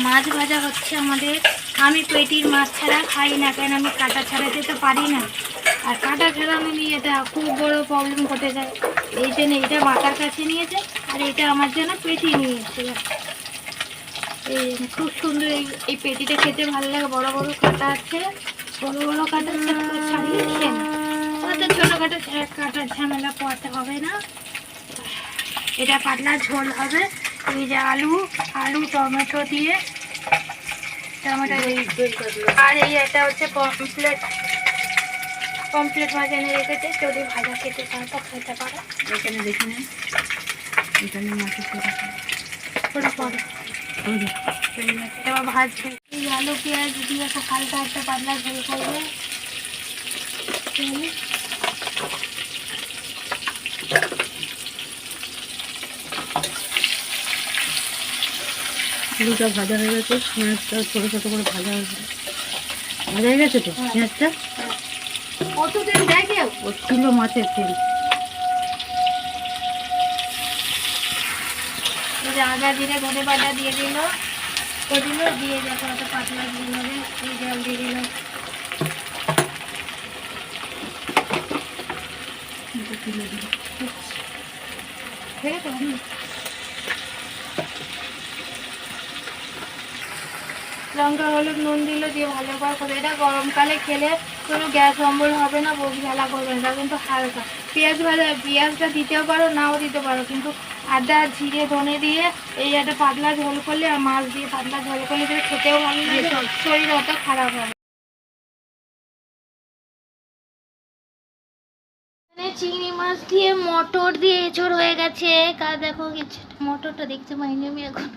মাছ ভাজা হচ্ছে আমাদের। আমি পেটির মাছ ছাড়া খাই না, কারণ আমি কাটা ছাড়াতে তো পারি না, আর কাটা ছাড়ানো নিয়ে এটা খুব বড় প্রবলেম ঘটে যায়। এই জন্য এটা মাথার কাছে নিয়েছে, আর এটা আমার জন্য পেটি নিয়েছে। এই খুব সুন্দর, এই পেটিটা খেতে ভালো লাগে। বড় বড় কাটা আছে, বড় বড় কাটা ছাড়িয়ে খেয়ে না, অত ছোটোখাটো কাটার ঝামেলা পোয়াতে হবে না। এটা পাতলা ঝোল হবে। এই যে আলু টমেটো দিয়ে, টমেটো আর এই এটা হচ্ছে পমফ্লেট ভাজা এনে রেখেছে। যদি ভাজা খেতে চাও তো খেতে পারো। এখানে দেখি না, এখানে মাছের এবার ভাজছে। এই আলু পেঁয়াজ দিয়ে খুব হালকা একটা পাতলা ঝোল করবে। আলুটা ভাজা হয়ে গেছে, পেঁয়াজটা ছোটো ছোটো করে ভাজা হয়ে গেছে তো। পেঁয়াজটা কত তেল দেখে, ও কিলো মাছের তেল। আদা জিরে ধনে বাটা দিয়ে দিল, দিয়ে যাতে অত পাতলা দিয়ে নেবে। এই জল দিয়ে দিল। ঠিক আছে, লঙ্কা হলুদ নুন দিল, দিয়ে ভালো করে। এটা গরমকালে খেলে কোনো গ্যাস অম্বল হবে না, বুক জ্বালা করবে না, কিন্তু হালকা। পেঁয়াজটা দিতেও পারো, নাও দিতে পারো, কিন্তু আদা জিরে ধনে দিয়ে এই একটা পাতলা ঝোল করলে, আর মাছ দিয়ে পাতলা ঝোল করলে খেতেও ভালো লাগে, শরীর অত খারাপ হবে। চিংড়ি মাছ দিয়ে মটর দিয়ে এঁচড় হয়ে গেছে। দেখো মটরটা দেখতে পাইনি আমি এখন।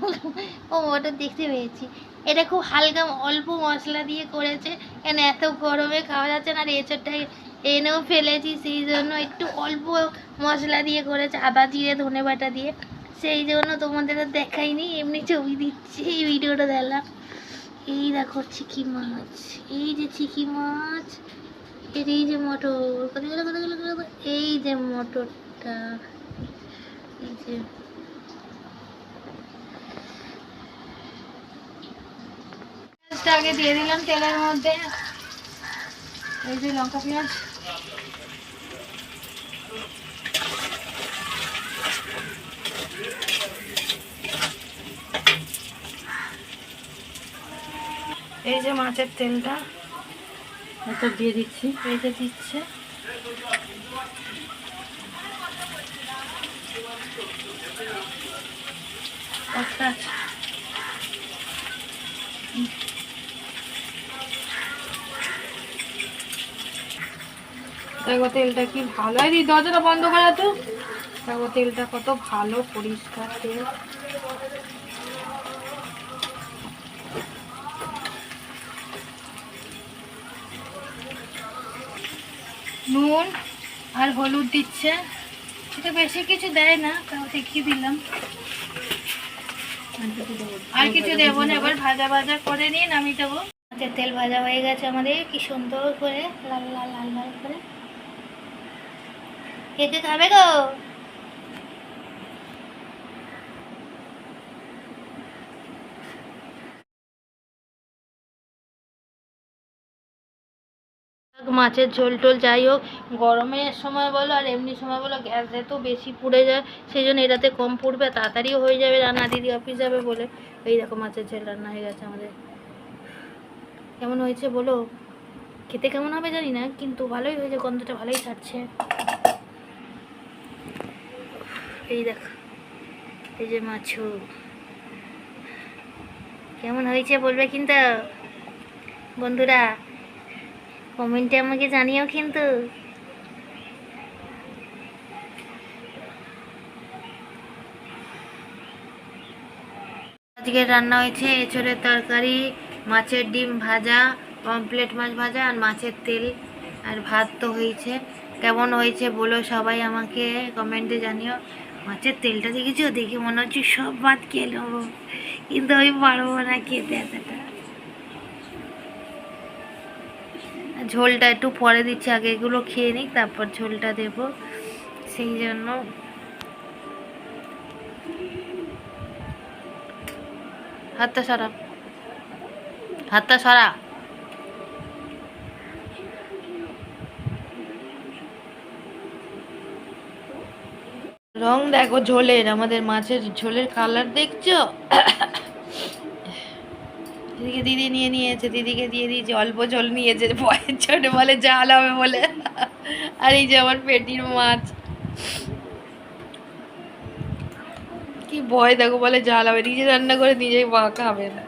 ও মটর দেখতে পেয়েছি। এটা খুব হালকা অল্প মশলা দিয়ে করেছে, কেন এত গরমে খাওয়া যাচ্ছে না। আর এঁচড়টা এনেও ফেলেছি, সেই জন্য একটু অল্প মশলা দিয়ে করেছে, আদা জিরে ধনে বাটা দিয়ে। সেই জন্য তোমাদের দেখাইনি, এমনি ছবি দিচ্ছি, এই ভিডিওটা দেখলাম। এই দেখো চিকি মাছ, এই যে চিকি মাছ, এই যে মটর, এই যে মটরটা, এই যে আগে দিয়ে দিলাম তেলের মধ্যে। এই যে লঙ্কা পেঁয়াজ, এই যে মাছের তেলটা এটা দিয়ে দিচ্ছি, এই যে দিচ্ছে। দেখো তেলটা কি ভালো, এই দরজাটা বন্ধ করা তো। দেখো তেলটা কত ভালো পরিষ্কার তেল। নুন আর হলুদ দিচ্ছে, এটা বেশি কিছু দেয় না, তাও দেখিয়ে দিলাম। আর কিছু দেবো না, এবার ভাজা ভাজা করে নিয়ে নামিয়ে দেবো। মাছের তেল ভাজা হয়ে গেছে আমাদের, কি সুন্দর করে লাল লাল লাল লাল করে। কে কে খাবে গো? মাছের ঝোল টোল যাই হোক, গরমের সময় বলো আর এমনি সময় বলো গ্যাস এত বেশি পুড়ে যায়, সেই জন্য এটাতে কম পুড়বে, তাড়াতাড়িও হয়ে যাবে রান্না। দিদি অফিস যাবে বলে। এই দেখো মাছের ঝোল রান্না হয়ে গেছে আমাদের। কেমন হয়েছে বলো? খেতে কেমন হবে জানি না, কিন্তু ভালোই হয়েছে, গন্ধটা ভালোই ছাড়ছে। এই দেখো, এই যে মাছ কেমন হয়েছে বলবে কিন্তু বন্ধুরা, কমেন্টে আমাকে জানিও কিন্তু। আজকে রান্না হয়েছে এঁচড়ের তরকারি, মাছের ডিম ভাজা, পমফ্লেট মাছ ভাজা, আর মাছের তেল, আর ভাত তো হয়েছে। কেমন হয়েছে বলো সবাই আমাকে কমেন্টে জানিও। মাছের তেলটা দেখেছো, দেখে মনে হচ্ছে সব ভাত খেয়ে নেবো, কিন্তু আমি পারবো না খেতে এতটা। ঝোলটা একটু পরে দিচ্ছি, আগে এগুলো খেয়ে নিই তারপর ঝোলটা দেব, সেই জন্য। হাতটা সরা, হাতটা সরা। রং দেখো ঝোলের, আমাদের মাছের ঝোলের কালার দেখছো? দিদিকে দিদি নিয়ে নিয়েছে, দিদিকে দিয়ে দিয়েছে, অল্প ঝোল নিয়েছে, ভয়ের ছোট বলে জাল হবে বলে। আর এই যে আমার পেটির মাছ, কি ভয় দেখো, বলে জাল হবে, নিজে রান্না করে নিজেই খাবে না।